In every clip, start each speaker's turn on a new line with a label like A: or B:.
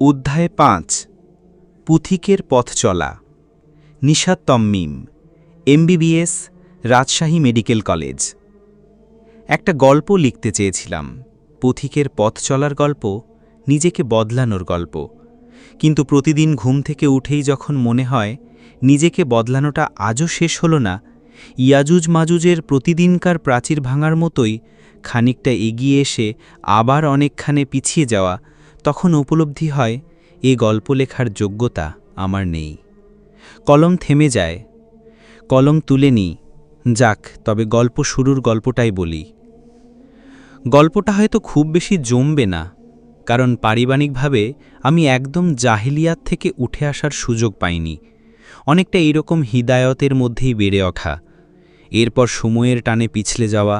A: অধ্যায় ৫ পুথিকের পথ চলা। Nishat Tammim, MBBS, Rajshahi medical college. একটা গল্প লিখতে চেয়েছিলাম, পুথিকের পথ চলার গল্প, নিজেকে বদলানোর গল্প। কিন্তু প্রতিদিন ঘুম থেকে উঠেই যখন মনে হয় নিজেকে বদলানোটা আজও শেষ হলো না, ইয়াজুজ মাজুজের প্রতিদিনকার প্রাচীর ভাঙার মতোই খানিকটা এগিয়ে এসে আবার অনেকখানে পিছিয়ে যাওয়া, তখন উপলব্ধি হয় এ গল্প লেখার যোগ্যতা আমার নেই। কলম থেমে যায়, কলম তুলে নিই। যাক, তবে গল্প শুরুর গল্পটাই বলি। গল্পটা হয়তো খুব বেশি জমবে না, কারণ পারিবারিকভাবে আমি একদম জাহিলিয়াত থেকে উঠে আসার সুযোগ পাইনি। অনেকটা এইরকম হিদায়তের মধ্যেই বেড়ে ওঠা, এরপর সময়ের টানে পিছলে যাওয়া,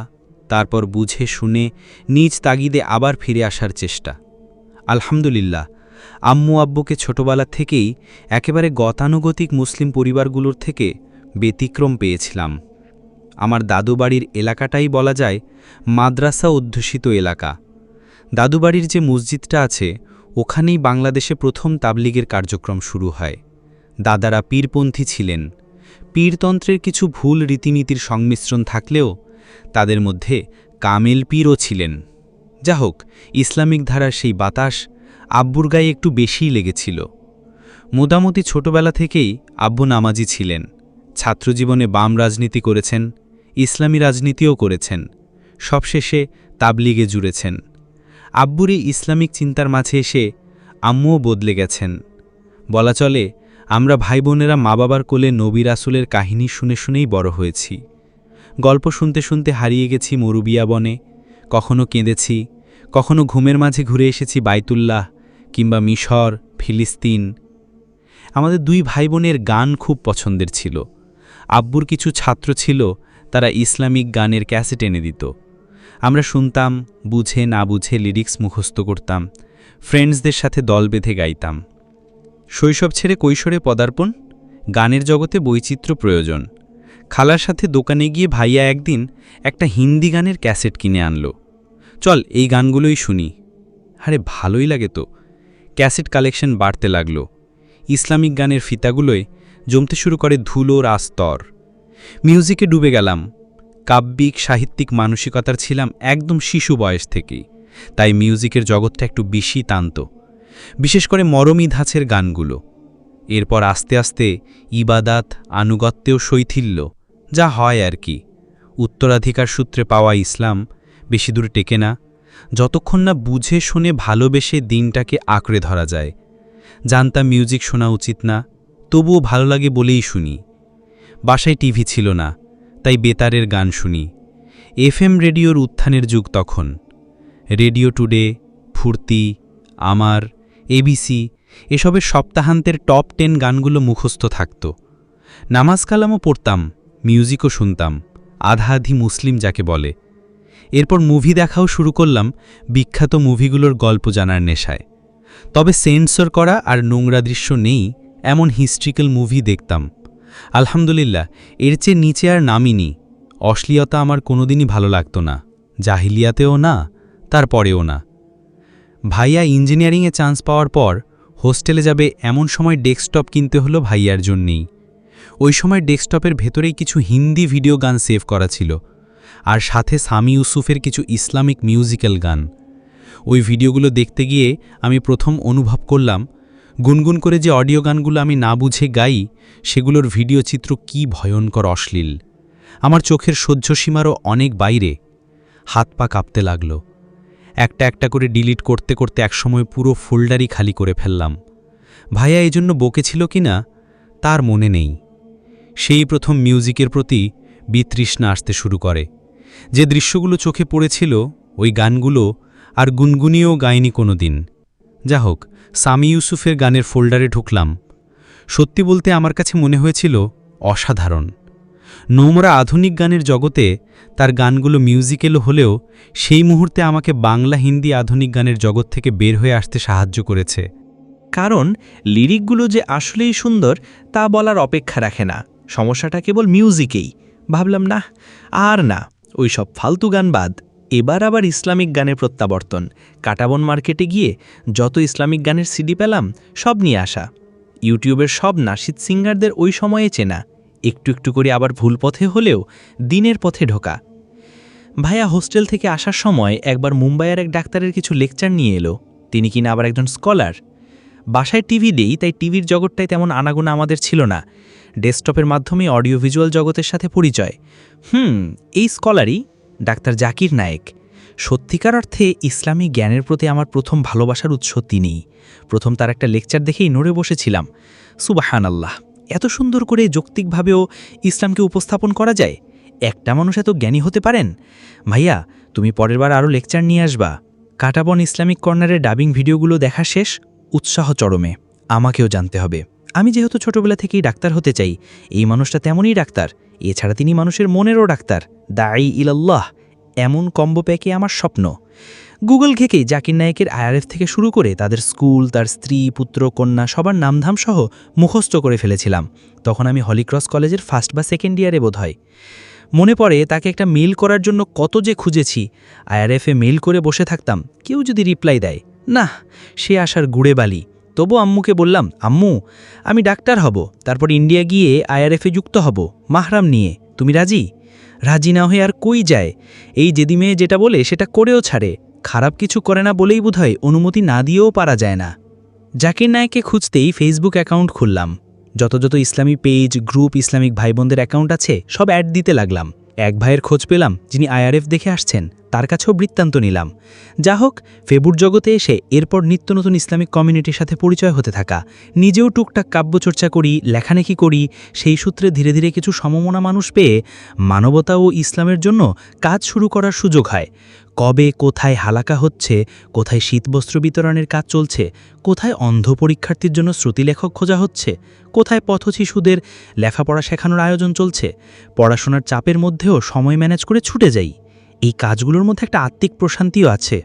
A: তারপর বুঝে শুনে নিজ তাগিদে আবার ফিরে আসার চেষ্টা। আলহামদুলিল্লাহ, আম্মু আব্বুকে ছোটবেলা থেকেই একেবারে গতানুগতিক মুসলিম পরিবারগুলোর থেকে ব্যতিক্রম পেয়েছিলাম। আমার দাদুবাড়ির এলাকাটাই বলা যায় মাদ্রাসা অধ্যুষিত এলাকা। দাদুবাড়ির যে মসজিদটা আছে, ওখানেই বাংলাদেশে প্রথম তাবলিগের কার্যক্রম শুরু হয়। দাদারা পীরপন্থী ছিলেন। পীরতন্ত্রের কিছু ভুল রীতিনীতির সংমিশ্রণ থাকলেও তাদের মধ্যে কামেল পীরও ছিলেন। যা হোক, ইসলামিক ধারার সেই বাতাস আব্বুর গায়ে একটু বেশিই লেগেছিল। মোটামুটি ছোটবেলা থেকেই আব্বু নামাজি ছিলেন। ছাত্রজীবনে বাম রাজনীতি করেছেন, ইসলামী রাজনীতিও করেছেন, সবশেষে তাবলিগে জুড়েছেন। আব্বুর এই ইসলামিক চিন্তার মাঝে এসে আম্মুও বদলে গেছেন। বলা চলে, আমরা ভাই বোনেরা মা বাবার কোলে নবী রাসূলের কাহিনী শুনে শুনেই বড় হয়েছি। গল্প শুনতে শুনতে হারিয়ে গেছি মরুবিয়া বনে, কখনো কেঁদেছি, কখনো ঘুমের মাঝে ঘুরে এসেছি বাইতুল্লাহ কিংবা মিশর, ফিলিস্তিন। আমাদের দুই ভাই বোনের গান খুব পছন্দের ছিল। আব্বুর কিছু ছাত্র ছিল, তারা ইসলামিক গানের ক্যাসেট এনে দিত। আমরা শুনতাম, বুঝে না বুঝে লিরিক্স মুখস্থ করতাম, ফ্রেন্ডসদের সাথে দল বেঁধে গাইতাম। শৈশব ছেড়ে কৈশোরে পদার্পণ, গানের জগতে বৈচিত্র্য প্রয়োজন। খালার সাথে দোকানে গিয়ে ভাইয়া একদিন একটা হিন্দি গানের ক্যাসেট কিনে আনলো। চল এই গানগুলোই শুনি। আরে ভালোই লাগে তো। ক্যাসেট কালেকশন বাড়তে লাগল। ইসলামিক গানের ফিতাগুলোয় জমতে শুরু করে ধুলোর আস্তর। মিউজিকে ডুবে গেলাম। কাব্যিক সাহিত্যিক মানসিকতার ছিলাম একদম শিশু বয়স থেকেই, তাই মিউজিকের জগৎটা একটু বেশি টানত, বিশেষ করে মরমী ধাঁচের গানগুলো। এরপর আস্তে আস্তে ইবাদাত আনুগত্যেও শৈথিল্য, যা হয় আর কি। উত্তরাধিকার সূত্রে পাওয়া ইসলাম বেশি দূর টেকে না, যতক্ষণ না বুঝে শুনে ভালোবেসে দিনটাকে আঁকড়ে ধরা যায়। জানতাম মিউজিক শোনা উচিত না, তবুও ভালো লাগে বলেই শুনি। বাসায় টিভি ছিল না, তাই বেতারের গান শুনি। এফএম রেডিওর উত্থানের যুগ তখন। রেডিও টুডে, ফুর্তি, আমার, এবিসি এসবের সপ্তাহান্তের টপ 10 গানগুলো মুখস্থ থাকত। নামাজ কালামও পড়তাম, মিউজিকও শুনতাম, আধা আধি মুসলিম যাকে বলে। এরপর মুভি দেখাও শুরু করলাম, বিখ্যাত মুভিগুলোর গল্প জানার নেশায়। তবে সেন্সর করা আর নোংরা দৃশ্য নেই এমন হিস্ট্রিক্যাল মুভি দেখতাম। আলহামদুলিল্লাহ, এর চেয়ে নিচে আর নামিনি। অশ্লীলতা আমার কোনোদিনই ভালো লাগতো না, জাহিলিয়াতেও না, তারপরেও না। ভাইয়া ইঞ্জিনিয়ারিংয়ে চান্স পাওয়ার পর হোস্টেলে যাবে এমন সময় ডেস্কটপ কিনতে হলো ভাইয়ার জন্যেই। ওই সময় ডেস্কটপের ভেতরেই কিছু হিন্দি ভিডিও গান সেভ করা ছিল, আর সাথে সামি ইউসুফের কিছু ইসলামিক মিউজিক্যাল গান। ওই ভিডিওগুলো দেখতে গিয়ে আমি প্রথম অনুভব করলাম, গুনগুন করে যে অডিও গানগুলো আমি না বুঝে গাই, সেগুলোর ভিডিও চিত্র কী ভয়ঙ্কর অশ্লীল। আমার চোখের সহ্যসীমারও অনেক বাইরে। হাত পা কাঁপতে লাগল। একটা একটা করে ডিলিট করতে করতে একসময় পুরো ফোল্ডারই খালি করে ফেললাম। ভাইয়া এজন্য বকেছিল কি না তার মনে নেই। সেই প্রথম মিউজিকের প্রতি বিতৃষ্ণা আসতে শুরু করে। যে দৃশ্যগুলো চোখে পড়েছিল, ওই গানগুলো আর গুনগুনিয়েও গাইনি কোনো দিন। যা হোক, সামি ইউসুফের গানের ফোল্ডারে ঢুকলাম। সত্যি বলতে আমার কাছে মনে হয়েছিল অসাধারণ। নোংরা আধুনিক গানের জগতে তার গানগুলো মিউজিক্যাল হলেও সেই মুহূর্তে আমাকে বাংলা হিন্দি আধুনিক গানের জগৎ থেকে বের হয়ে আসতে সাহায্য করেছে।
B: কারণ লিরিকগুলো যে আসলেই সুন্দর তা বলার অপেক্ষা রাখে না, সমস্যাটা কেবল মিউজিকেই। ভাবলাম না, আর না, ওই সব ফালতু গান বাদ, এবার আবার ইসলামিক গানের প্রত্যাবর্তন। কাটাবন মার্কেটে গিয়ে যত ইসলামিক গানের সিডি পেলাম সব নিয়ে আসা। ইউটিউবের সব নাশিদ সিঙ্গারদের ওই সময়ে চেনা, একটু একটু করে আবার ভুল পথে হলেও দিনের পথে ঢোকা। ভাইয়া হোস্টেল থেকে আসার সময় একবার মুম্বাইয়ের এক ডাক্তারের কিছু লেকচার নিয়ে এলো। তিনি কিনা আবার একজন স্কলার। বাসায় টিভি দেই, তাই টিভির জগৎটাই তেমন আনাগোনা আমাদের ছিল না। ডেস্কটপের মাধ্যমে অডিও ভিজুয়াল জগতের সাথে পরিচয়। এই স্কলারই ডাক্তার জাকির নায়েক। সত্যিকার অর্থে ইসলামী জ্ঞানের প্রতি আমার প্রথম ভালোবাসার উৎস তিনিই। প্রথম তার একটা লেকচার দেখেই নড়ে বসেছিলাম। সুবহানাল্লাহ, এত সুন্দর করে যৌক্তিকভাবেও ইসলামকে উপস্থাপন করা যায়। একটা মানুষ এত জ্ঞানী হতে পারেন। ভাইয়া, তুমি পরের বার আরও লেকচার নিয়ে আসবা। কাটাবন ইসলামিক কর্নারের ডাবিং ভিডিওগুলো দেখা শেষ, উৎসাহ চরমে। আমাকেও জানতে হবে। আমি যেহেতু ছোটবেলা থেকেই ডাক্তার হতে চাই, এই মানুষটা তেমনই ডাক্তার। এছাড়া তিনি মানুষের মনেরও ডাক্তার, দাঈ ইলাল্লাহ। এমন কম্বো প্যাকে আমার স্বপ্ন। গুগল ঘেকেই জাকির নায়েকের আইআরএফ থেকে শুরু করে তাদের স্কুল, তার স্ত্রী, পুত্র, কন্যা সবার নামধাম সহ মুখস্থ করে ফেলেছিলাম। তখন আমি হলিক্রস কলেজের ফার্স্ট বা সেকেন্ড ইয়ারে বোধ হয়। মনে পড়ে তাকে একটা মেইল করার জন্য কত যে খুঁজেছি। আইআরএফে মেইল করে বসে থাকতাম, কেউ যদি রিপ্লাই দেয়, না, সে আসার গুড়ে বালি। তবু আম্মুকে বললাম, আম্মু, আমি ডাক্তার হব, তারপর ইন্ডিয়া গিয়ে আইআরএফে যুক্ত হব, মাহরাম নিয়ে। তুমি রাজি? রাজি না হয়ে আর কই যায়। এই যেদি মেয়ে যেটা বলে সেটা করেও ছাড়ে। খারাপ কিছু করে না বলেই বোধহয় অনুমতি না দিয়েও পারা যায় না। জাকির নায়েককে খুঁজতেই ফেসবুক অ্যাকাউন্ট খুললাম। যত যত ইসলামী পেজ, গ্রুপ, ইসলামিক ভাই বোনদের অ্যাকাউন্ট আছে সব অ্যাড দিতে লাগলাম। এক ভাইয়ের খোঁজ পেলাম যিনি আইআরএফ দেখে আসছেন, তার কাছেও বৃত্তান্ত নিলাম। যা হোক, ফেবুর জগতে এসে এরপর নিত্য নতুন ইসলামিক কমিউনিটির সাথে পরিচয় হতে থাকা। নিজেও টুকটাক কাব্যচর্চা করি, লেখালেখি করি। সেই সূত্রে ধীরে ধীরে কিছু সমমনা মানুষ পেয়ে মানবতা ও ইসলামের জন্য কাজ শুরু করার সুযোগ হয়। কবে কোথায় হালাকা হচ্ছে, কোথায় শীতবস্ত্র বিতরণের কাজ চলছে, কোথায় অন্ধ পরীক্ষার্থীর জন্য শ্রুতিলেখক খোঁজা হচ্ছে, কোথায় পথশিশুদের লেখাপড়া শেখানোর আয়োজন চলছে। পড়াশোনার চাপের মধ্যেও সময় ম্যানেজ করে ছুটে যাই। এই কাজগুলোর মধ্যে একটা আত্মিক প্রশান্তিও আছে।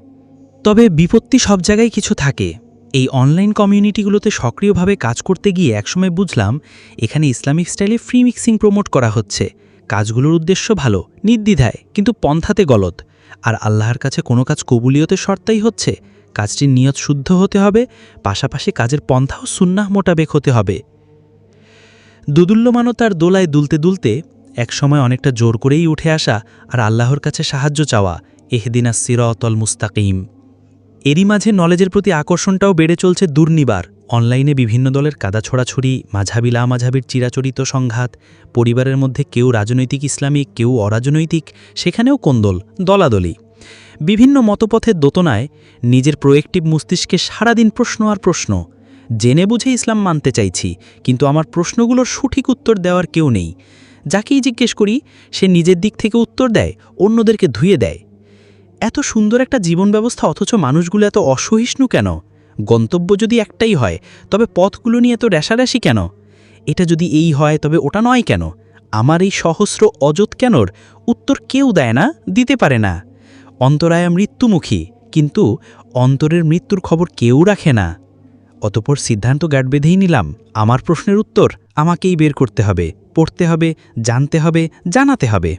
B: তবে বিপত্তি সব জায়গায় কিছু থাকে। এই অনলাইন কমিউনিটিগুলোতে সক্রিয়ভাবে কাজ করতে গিয়ে একসময় বুঝলাম এখানে ইসলামিক স্টাইলে ফ্রি মিক্সিং প্রমোট করা হচ্ছে। কাজগুলোর উদ্দেশ্য ভালো, নির্দ্বিধায়, কিন্তু পন্থাতে গলত। আর আল্লাহর কাছে কোনো কাজ কবুলিয়তের শর্তাই হচ্ছে কাজটির নিয়ত শুদ্ধ হতে হবে, পাশাপাশি কাজের পন্থাও সুন্নাহ মোতাবেক হতে হবে। দুদুল্যমানতার দোলায় দুলতে দুলতে একসময় অনেকটা জোর করেই উঠে আসা আর আল্লাহর কাছে সাহায্য চাওয়া, ইহদিনাস সিরাতাল মুস্তাকিম। এরই মাঝে নলেজের প্রতি আকর্ষণটাও বেড়ে চলছে দুর্নিবার। অনলাইনে বিভিন্ন দলের কাদা ছোড়াছড়ি, মাঝাবি লামাঝাবির চিরাচরিত সংঘাত, পরিবারের মধ্যে কেউ রাজনৈতিক ইসলামিক, কেউ অরাজনৈতিক, সেখানেও কোন্দল, দলাদলি। বিভিন্ন মতপথের দোতনায় নিজের প্রোয়েক্টিভ মস্তিষ্কে সারাদিন প্রশ্ন আর প্রশ্ন। জেনে বুঝে ইসলাম মানতে চাইছি, কিন্তু আমার প্রশ্নগুলোর সঠিক উত্তর দেওয়ার কেউ নেই। যাকেই জিজ্ঞেস করি সে নিজের দিক থেকে উত্তর দেয়, অন্যদেরকে ধুয়ে দেয়। এত সুন্দর একটা জীবন ব্যবস্থা, অথচ মানুষগুলো এত অসহিষ্ণু কেন? গন্তব্য যদি একটাই হয়, তবে পথগুলো নিয়ে এত রেশারেশি কেন? এটা যদি এই হয় তবে ওটা নয় কেন? আমার এই সহস্র অযত কেনর উত্তর কেউ দেয় না, দিতে পারে না। অন্তরায়া মৃত্যুমুখী, কিন্তু অন্তরের মৃত্যুর খবর কেউ রাখে না। অতপর সিদ্ধান্ত গাঁট বেঁধেই নিলাম, আমার প্রশ্নের উত্তর আমাকেই বের করতে হবে, পড়তে হবে, জানতে হবে, জানাতে হবে।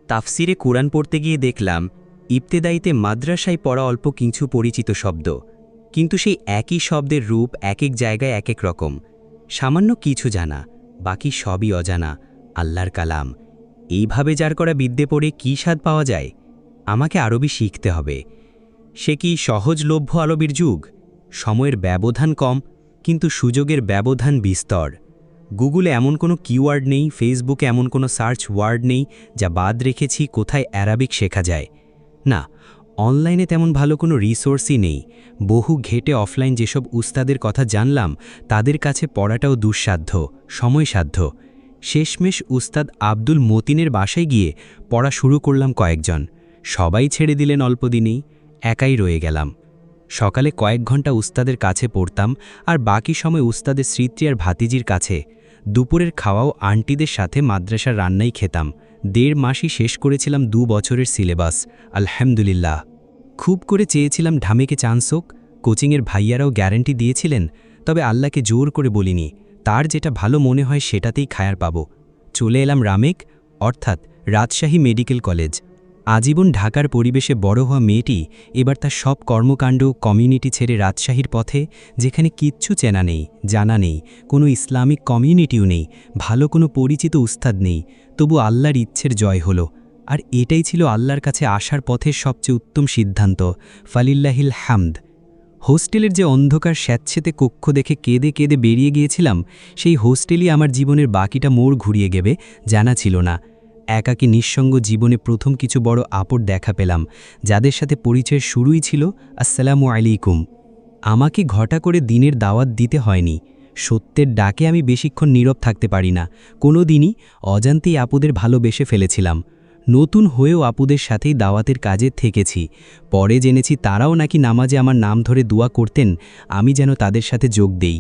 C: তাফসিরে কুরআন পড়তে গিয়ে দেখলাম ইবতেদাইতে মাদ্রাসায় পড়া অল্প কিছু পরিচিত শব্দ, কিন্তু সেই একই শব্দের রূপ এক এক জায়গায় এক এক রকম। সামান্য কিছু জানা, বাকি সবই অজানা। আল্লাহর কালাম, এইভাবে যার করা বিদ্যে পড়ে কী স্বাদ পাওয়া যায়? আমাকে আরবি শিখতে হবে। সে কি সহজলভ্য আরবির যুগ? সময়ের ব্যবধান কম, কিন্তু সুযোগের ব্যবধান বিস্তর। গুগলে এমন কোনো কিওয়ার্ড নেই, ফেসবুকে এমন কোনো সার্চ ওয়ার্ড নেই যা বাদ রেখেছি কোথায় অ্যারাবিক শেখা যায়। না, অনলাইনে তেমন ভালো কোনো রিসোর্সই নেই। বহু ঘেটে অফলাইন যেসব উস্তাদের কথা জানলাম তাদের কাছে পড়াটাও দুঃসাধ্য, সময়সাধ্য। শেষমেশ উস্তাদ আব্দুল মতিনের বাসায় গিয়ে পড়া শুরু করলাম কয়েকজন। সবাই ছেড়ে দিলেন অল্প দিনেই, একাই রয়ে গেলাম। সকালে কয়েক ঘন্টা উস্তাদের কাছে পড়তাম, আর বাকি সময় উস্তাদের স্ত্রী আর ভাতিজির কাছে। দুপুরের খাওয়াও আন্টিদের সাথে মাদ্রাসার রান্নাই খেতাম। ১.৫ মাসই শেষ করেছিলাম ২ বছরের সিলেবাস, আলহামদুলিল্লাহ। খুব করে চেয়েছিলাম ঢামেকে চান্স হোক, কোচিংয়ের ভাইয়ারাও গ্যারান্টি দিয়েছিলেন, তবে আল্লাহকে জোর করে বলিনি, তার যেটা ভালো মনে হয় সেটাতেই খায়ার পাব। চলে এলাম রামেক, অর্থাৎ রাজশাহী মেডিকেল কলেজ। আজীবন ঢাকার পরিবেশে বড় হওয়া মেয়েটি এবার তার সব কর্মকাণ্ড কমিউনিটি ছেড়ে রাজশাহীর পথে, যেখানে কিচ্ছু চেনা নেই, জানা নেই, কোনো ইসলামিক কমিউনিটিও নেই, ভালো কোনো পরিচিত উস্তাদ নেই, তবু আল্লাহর ইচ্ছের জয় হলো। আর এটাই ছিল আল্লাহর কাছে আসার পথের সবচেয়ে উত্তম সিদ্ধান্ত, ফালিল্লাহিল হামদ। হোস্টেলের যে অন্ধকার স্যাঁতসেঁতে কক্ষ দেখে কেঁদে কেঁদে বেরিয়ে গিয়েছিলাম, সেই হোস্টেলই আমার জীবনের বাকিটা মোড় ঘুরিয়ে গেবে জানা ছিল না। একাকী নিঃসঙ্গ জীবনে প্রথম কিছু বড় আপদ দেখা পেলাম, যাদের সাথে পরিচয়ের শুরুই ছিল আসসালামু আলাইকুম। আমাকে ঘটা করে দিনের দাওয়াত দিতে হয়নি। সত্যের ডাকে আমি বেশিক্ষণ নীরব থাকতে পারি না। কোনো দিনই অজান্তেই আপুদের ভালোবেসে ফেলেছিলাম। নতুন হয়েও আপুদের সাথেই দাওয়াতের কাজে থেকেছি। পরে জেনেছি তারাও নাকি নামাজে আমার নাম ধরে দোয়া করতেন, আমি যেন তাদের সাথে যোগ দেই।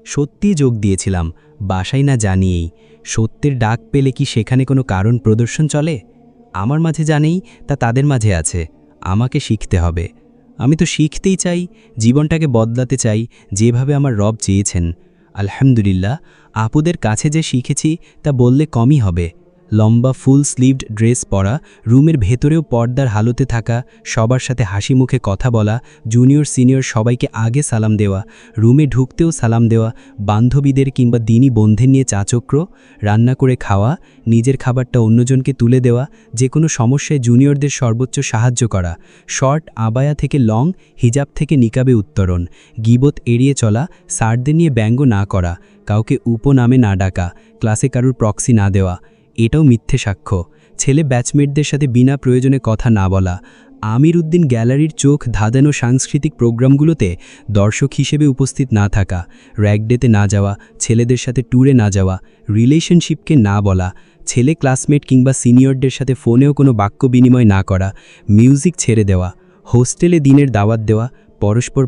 C: সত্যিই যোগ দিয়েছিলাম, বাসায় না জানিয়েই। সত্যের ডাক পেলে কি সেখানে কোনো কারণ প্রদর্শন চলে? আমার মাঝে জানেই তা তাদের মাঝে আছে। আমাকে শিখতে হবে। আমি তো শিখতেই চাই, জীবনটাকে বদলাতে চাই, যেভাবে আমার রব চেয়েছেন। আলহামদুলিল্লাহ, আপুদের কাছে যে শিখেছি তা বললে কমই হবে। লম্বা ফুল স্লিভড ড্রেস পরা, রুমের ভেতরেও পর্দার হালতে থাকা, সবার সাথে হাসি মুখে কথা বলা, জুনিয়র সিনিয়র সবাইকে আগে সালাম দেওয়া, রুমে ঢুকতেও সালাম দেওয়া, বান্ধবীদের কিংবা দিনী বন্ধের নিয়ে চাচক্র, রান্না করে খাওয়া, নিজের খাবারটা অন্যজনকে তুলে দেওয়া, যে কোনো সমস্যায় জুনিয়রদের সর্বোচ্চ সাহায্য করা, শর্ট আবায়া থেকে লং, হিজাব থেকে নিকাবে উত্তরণ, গিবত এড়িয়ে চলা, স্যারদের নিয়ে ব্যঙ্গ না করা, কাউকে উপনামে না ডাকা, ক্লাসে কারুর প্রক্সি না দেওয়া, এটাও মিথ্যে সাক্ষ্য, ছেলে ব্যাচমেটদের সাথে বিনা প্রয়োজনে কথা না বলা, আমির উদ্দিন গ্যালারির চোখ ধাঁধানো সাংস্কৃতিক প্রোগ্রামগুলোতে দর্শক হিসেবে উপস্থিত না থাকা, র্যাগডেতে না যাওয়া, ছেলেদের সাথে ট্যুরে না যাওয়া, রিলেশনশিপকে না বলা, ছেলে ক্লাসমেট কিংবা সিনিয়রদের সাথে ফোনেও কোনো বাক্য বিনিময় না করা, মিউজিক ছেড়ে দেওয়া, হোস্টেলে দিনের দাওয়াত দেওয়া,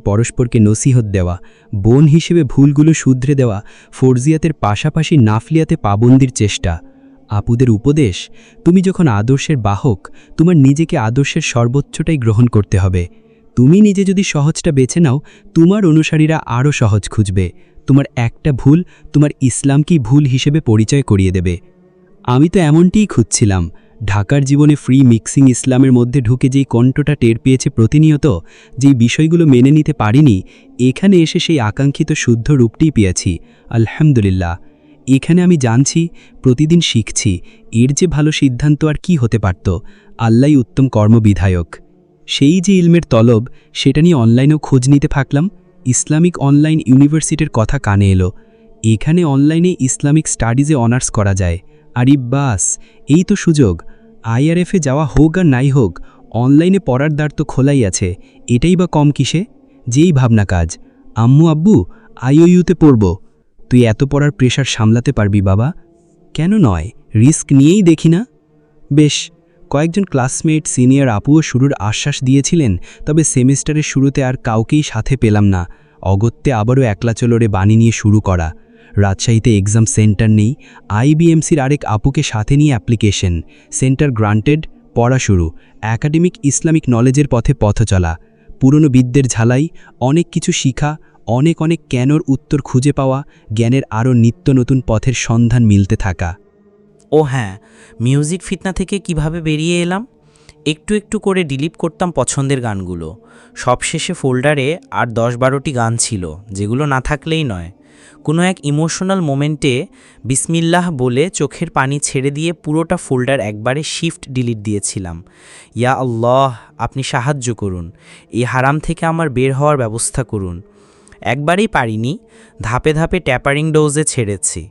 C: পরস্পরকে নসিহত দেওয়া, বোন হিসেবে ভুলগুলো শুধরে দেওয়া, ফরজিয়াতের পাশাপাশি নাফলিয়াতে পাবন্দির চেষ্টা। আপুদের উপদেশ, তুমি যখন আদর্শের বাহক, তোমার নিজেকে আদর্শের সর্বোচ্চটাই গ্রহণ করতে হবে। তুমি নিজে যদি সহজটা বেছে নাও, তোমার অনুসারীরা আরও সহজ খুঁজবে। তোমার একটা ভুল তোমার ইসলামকেই ভুল হিসেবে পরিচয় করিয়ে দেবে। আমি তো এমনটিই খুঁজছিলাম। ঢাকার জীবনে ফ্রি মিক্সিং ইসলামের মধ্যে ঢুকে যেই কণ্ঠটা টের পেয়েছে প্রতিনিয়ত, যেই বিষয়গুলো মেনে নিতে পারিনি, এখানে এসে সেই আকাঙ্ক্ষিত শুদ্ধ রূপটিই পেয়েছি। আলহামদুলিল্লাহ, এখানে আমি জানছি, প্রতিদিন শিখছি, এর যে ভালো সিদ্ধান্ত আর কি হতে পারত। আল্লাহই উত্তম কর্মবিধায়ক। সেই যে ইলমের তলব, সেটা নিয়ে অনলাইনেও খোঁজ নিতে থাকলাম। ইসলামিক অনলাইন ইউনিভার্সিটির কথা কানে এলো। এখানে অনলাইনে ইসলামিক স্টাডিজে অনার্স করা যায়। আরে বাস, এই তো সুযোগ। আইআরএফে যাওয়া হোক আর নাই হোক, অনলাইনে পড়ার দ্বার তো খোলাই আছে। এটাই বা কম কিসে? যেই ভাবনা কাজ, আম্মু আব্বু আইওইউতে পড়ব। তুই এত পড়ার প্রেশার সামলাতে পারবি বাবা? কেন নয়, রিস্ক নিয়েই দেখি না। বেশ, কয়েকজন ক্লাসমেট সিনিয়র আপুও শুরুর আশ্বাস দিয়েছিলেন, তবে সেমিস্টারের শুরুতে আর কাউকেই সাথে পেলাম না। অগত্যে আবারও একলা চলরে বাণী নিয়ে শুরু করা। রাজশাহীতে এক্সাম সেন্টার নেই। আইবিএমসির আরেক আপুকে সাথে নিয়ে অ্যাপ্লিকেশন, সেন্টার গ্রান্টেড, পড়া শুরু। একাডেমিক ইসলামিক নলেজের পথে পথ চলা, পুরনো বিদ্যের ঝালাই, অনেক কিছু শিখা, অনেক কেনর উত্তর খুঁজে পাওয়া, জ্ঞানের আরও নিত্য নতুন পথের সন্ধান মিলতে থাকা।
D: ও হ্যাঁ, মিউজিক ফিতনা থেকে কিভাবে বেরিয়ে এলাম? একটু একটু করে ডিলিট করতাম পছন্দের গানগুলো। সবশেষে ফোল্ডারে আর 10-12টি গান ছিল, যেগুলো না থাকলেই নয়। কোনো এক ইমোশনাল মোমেন্টে বিসমিল্লাহ বলে চোখের পানি ছেড়ে দিয়ে পুরোটা ফোল্ডার একবারে শিফট ডিলিট দিয়েছিলাম। ইয়া আল্লাহ, আপনি সাহায্য করুন, এই হারাম থেকে আমার বের হওয়ার ব্যবস্থা করুন। একবারেই পারিনি, ধাপে ধাপে ট্যাপারিং ডোজে ছেড়েছি।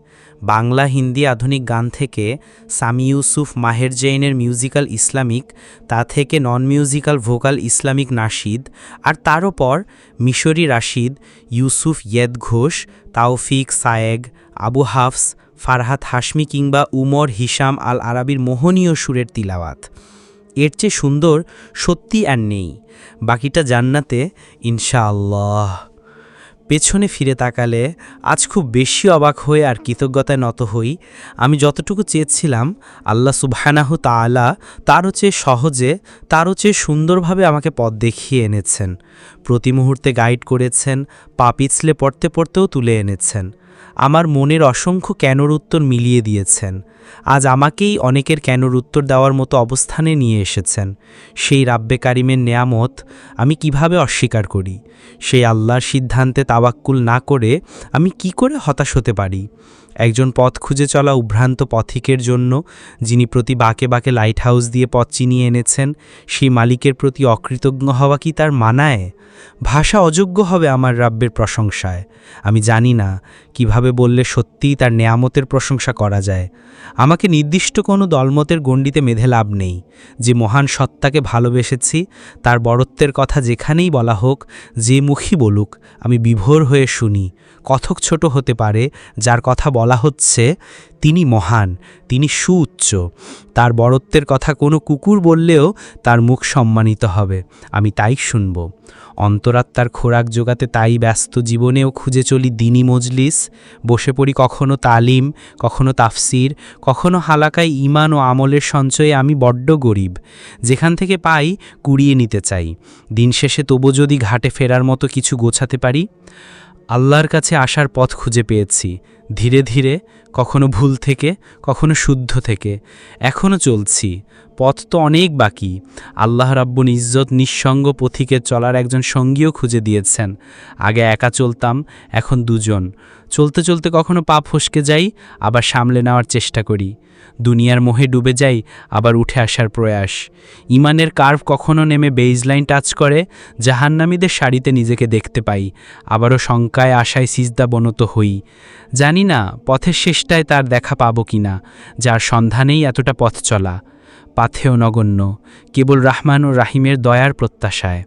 D: বাংলা হিন্দি আধুনিক গান থেকে সামি ইউসুফ মাহের জৈনের মিউজিক্যাল ইসলামিক, তা থেকে নন মিউজিক্যাল ভোকাল ইসলামিক নাশিদ, আর তার ওপর মিশরি রাশিদ, ইউসুফ ইয়েদ ঘোষ, তাওফিক সায়েগ, আবু হাফস, ফারহাত হাশমি কিংবা উমর হিশাম আল আরাবির মোহনীয় সুরের তিলাওয়াত। এর চেয়ে সুন্দর সত্যি আর নেই। বাকিটা জান্নাতে ইনশাআল্লাহ। পেছনে ফিরে তাকালে আজ খুব বেশি অবাক হয়ে আর কৃতজ্ঞতায় নত হই। আমি যতটুকু চেয়েছিলাম, আল্লাহ সুবহানাহু তাআলা তারও চেয়ে সহজে, তারও চেয়ে সুন্দরভাবে আমাকে পথ দেখিয়ে এনেছেন। প্রতি মুহূর্তে গাইড করেছেন, পা পিছলে পড়তে পড়তেও তুলে এনেছেন। আমার মনের অসংখ্য কেনর উত্তর মিলিয়ে দিয়েছেন। আজ আমাকেই অনেকের কেনর উত্তর দেওয়ার মতো অবস্থানে নিয়ে এসেছেন। সেই রাব্বে কারিমের নেয়ামত আমি কিভাবে অস্বীকার করি? সেই আল্লাহর সিদ্ধান্তে তাওয়াক্কুল না করে আমি কি করে হতাশ হতে পারি? একজন পথ খুঁজে চলা উভ্রান্ত পথিকের জন্য, যিনি প্রতি বাঁকে বাঁকে লাইট হাউস দিয়ে পথ চিনিয়ে এনেছেন, সেই মালিকের প্রতি অকৃতজ্ঞ হওয়া কি তার মানায়? ভাষা অযোগ্য হবে আমার রাব্বের প্রশংসায়। আমি জানি না কিভাবে বললে সত্যিই তার নেয়ামতের প্রশংসা করা যায়। আমাকে নির্দিষ্ট কোনো দলমতের গণ্ডিতে মেধে লাভ নেই। যে মহান সত্তাকে ভালোবেসেছি, তার বড়ত্বের কথা যেখানেই বলা হোক, যে মুখী বলুক, আমি বিভোর হয়ে শুনি। কথক ছোট হতে পারে, যার কথা বলা হচ্ছে তিনি মহান, তিনি সুউচ্চ। তার বড়ত্বের কথা কোনো কুকুর বললেও তার মুখ সম্মানিত হবে, আমি তাই শুনব। অন্তরাত্মার খোরাক জোগাতে তাই ব্যস্ত জীবনেও খুঁজে চলি দিনী মজলিস, বসে পড়ি কখনো তালিম, কখনো তাফসির, কখনো হালাকায় ঈমান ও আমলের সঞ্চয়ে। আমি বড্ড গরিব, যেখান থেকে পাই কুড়িয়ে নিতে চাই। দিন শেষে তবু যদি ঘাটে ফেরার মতো কিছু গোছাতে পারি। আল্লাহর কাছে আসার পথ খুঁজে পেয়েছি, ধীরে ধীরে, কখনো ভুল থেকে, কখনো শুদ্ধ থেকে। এখনও চলছি, পথ তো অনেক বাকি। আল্লাহ রাব্বুল ইজ্জত নিঃসঙ্গ পথিকে চলার একজন সঙ্গীও খুঁজে দিয়েছেন। আগে একা চলতাম, এখন দুজন। চলতে চলতে কখনো পা ফসকে যাই, আবার সামলে নেওয়ার চেষ্টা করি। দুনিয়ার মোহে ডুবে যাই, আবার উঠে আসার প্রয়াস। ইমানের কার্ভ কখনো নেমে বেইজলাইন টাচ করে, জাহান্নামীদের সারিতে নিজেকে দেখতে পাই। আবারও শঙ্কায় আশায় সিজদা বনত হই। জানি না পথের শেষটায় তার দেখা পাবো কিনা, যার সন্ধানেই এতটা পথ চলা। পাথেয় নগণ্য, কেবল রাহমান ও রাহিমের দয়ার প্রত্যাশায়।